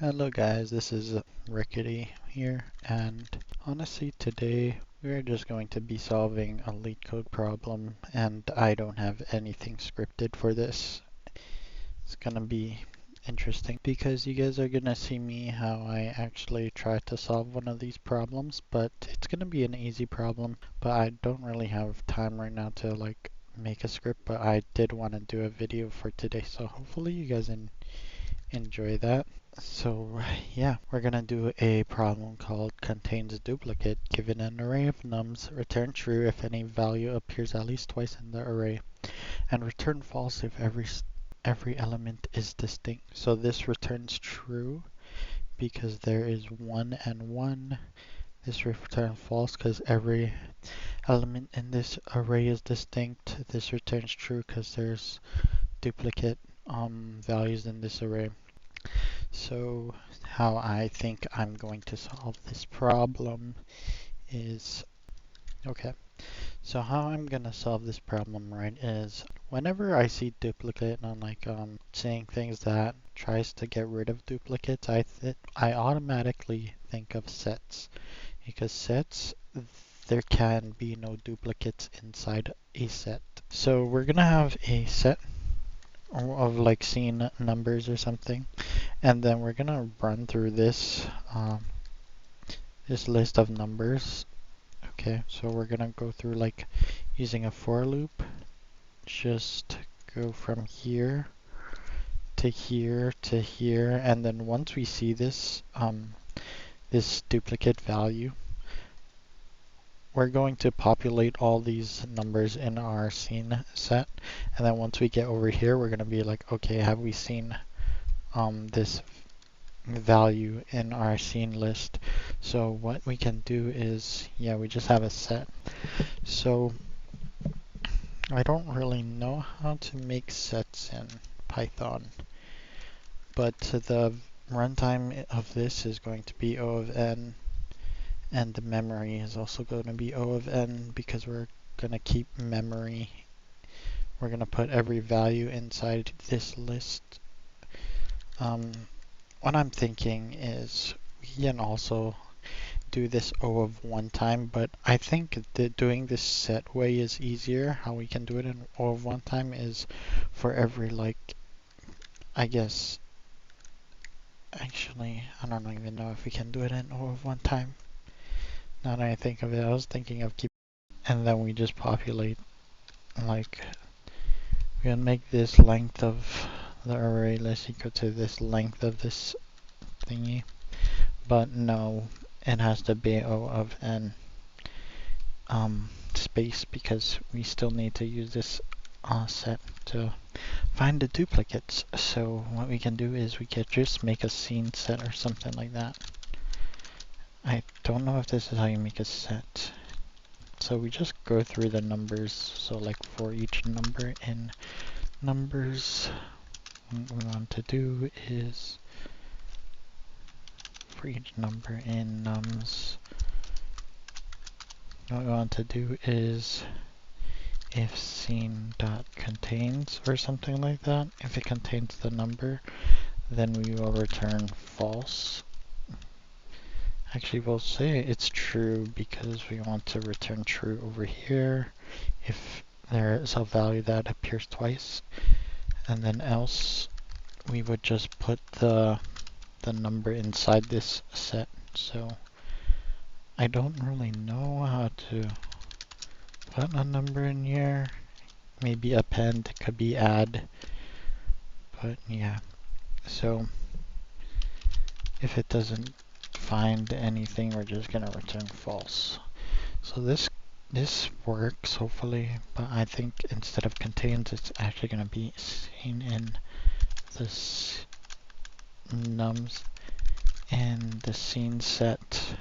Hello guys, this is Rickety here, and honestly today we're just going to be solving a LeetCode problem, and I don't have anything scripted for this. It's gonna be interesting because you guys are gonna see me how I actually try to solve one of these problems, but it's gonna be an easy problem, but I don't really have time right now to make a script, but I did want to do a video for today, so hopefully you guys enjoy that. So yeah, we're gonna do a problem called contains duplicate. Given an array of nums, return true if any value appears at least twice in the array, and return false if every element is distinct. So this returns true because there is 1 and 1. This returns false because every element in this array is distinct. This returns true because there's duplicate values in this array. So how I think I'm going to solve this problem is, okay, so how I'm going to solve this problem, right, is whenever I see duplicate and I'm saying things that tries to get rid of duplicates, I automatically think of sets, because sets, there can be no duplicates inside a set. So we're going to have a set of scene numbers or something. And then we're gonna run through this this list of numbers. Okay, so we're gonna go through using a for loop. Just go from here to here to here, and then once we see this this duplicate value, we're going to populate all these numbers in our scene set. And then once we get over here, we're gonna be like, okay, have we seen this value in our scene list? So what we can do is, yeah, we just have a set. So I don't really know how to make sets in Python, but the runtime of this is going to be O of n, and the memory is also going to be O of n because we're going to keep memory. We're going to put every value inside this list. What I'm thinking is we can also do this O of 1 time, but I think that doing this set way is easier. How we can do it in O of 1 time is for every I guess, actually, I don't even know if we can do it in O of 1 time. Now that I think of it, I was thinking of and then we just populate, we can make this length of the array less equal to this length of this thingy, but no, it has to be O of n space because we still need to use this set to find the duplicates. So what we can do is we can just make a scene set or something like that. I don't know if this is how you make a set. So we just go through the numbers. So for each number in numbers, what we want to do is for each number in nums, what we want to do is if scene.contains or something like that. If it contains the number, then we will return false. Actually, we'll say it's true because we want to return true over here if there is a value that appears twice. And then else, we would just put the number inside this set. So I don't really know how to put a number in here. Maybe append, could be add, but yeah. So if it doesn't find anything, we're just gonna return false. So this works hopefully, but I think instead of contains, it's actually gonna be seen in this nums and the scene set.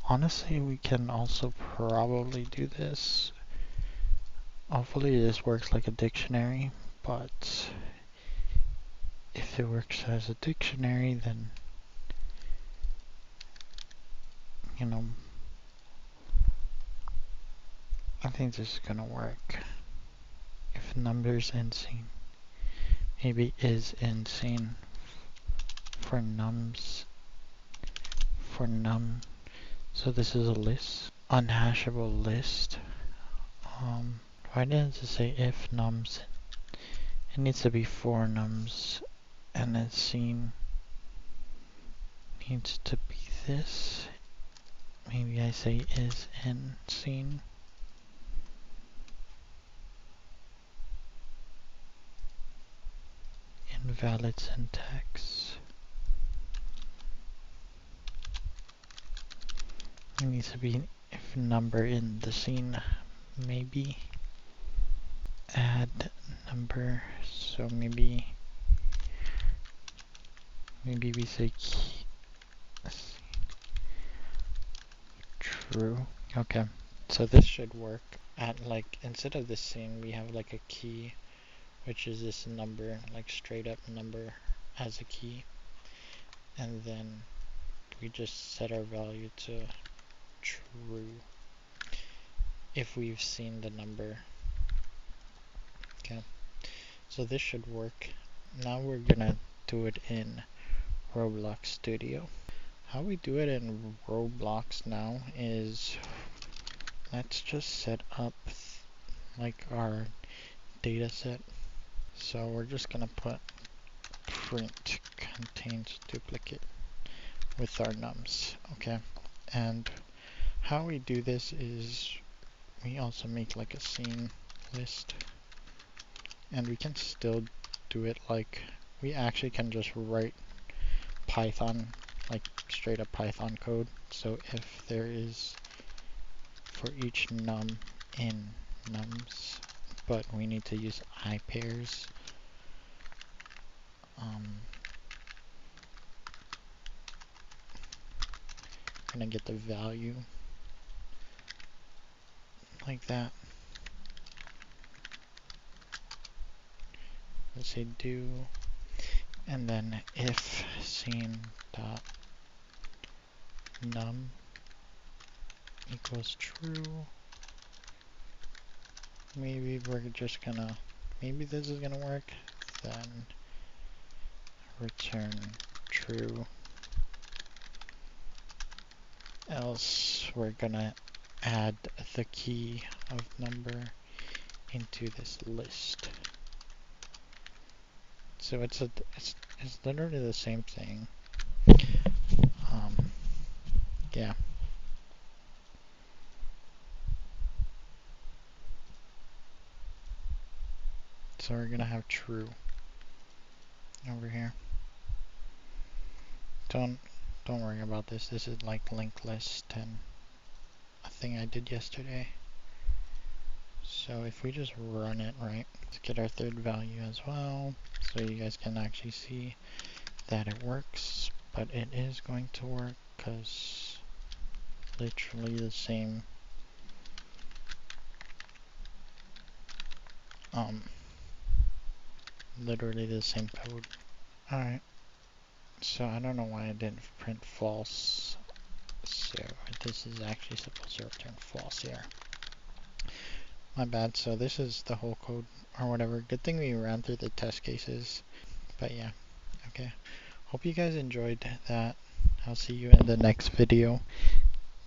Honestly, we can also probably do this. Hopefully this works like a dictionary, but if it works as a dictionary, then I think this is gonna work. If numbers in scene, maybe is in scene for nums, for num, so this is a list, unhashable list. Why didn't it say if nums? It needs to be for nums, and then scene needs to be this. Maybe I say is in scene. Invalid syntax. It needs to be if number in the scene, maybe. Add number, so maybe we say key, true. Okay, so this should work. At like, instead of the scene, we have like a key, which is this number, like straight up number as a key. And then we just set our value to true if we've seen the number. Okay, so this should work. Now we're gonna do it in Roblox Studio. How we do it in Roblox now is, let's just set up like our data set. So we're just gonna put print contains duplicate with our nums, okay? And how we do this is we also make like a scene list, and we can still do it like, we actually can just write Python, like straight up Python code. So if there is for each num in nums, but we need to use I pairs. Gonna get the value like that. Let's say do, and then if scene dot num equals true. Maybe we're just gonna, maybe this is gonna work. Then return true. Else we're gonna add the key of number into this list. So it's literally the same thing. Yeah. So we're gonna have true over here. Don't worry about this. This is like linked list and a thing I did yesterday. So if we just run it, right, let's get our third value as well, so you guys can actually see that it works. But it is going to work because literally the same literally the same code. Alright, so I don't know why I didn't print false. So this is actually supposed to return false here. My bad. So this is the whole code or whatever. Good thing we ran through the test cases. But yeah, okay. Hope you guys enjoyed that. I'll see you in the next video.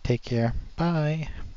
Take care. Bye.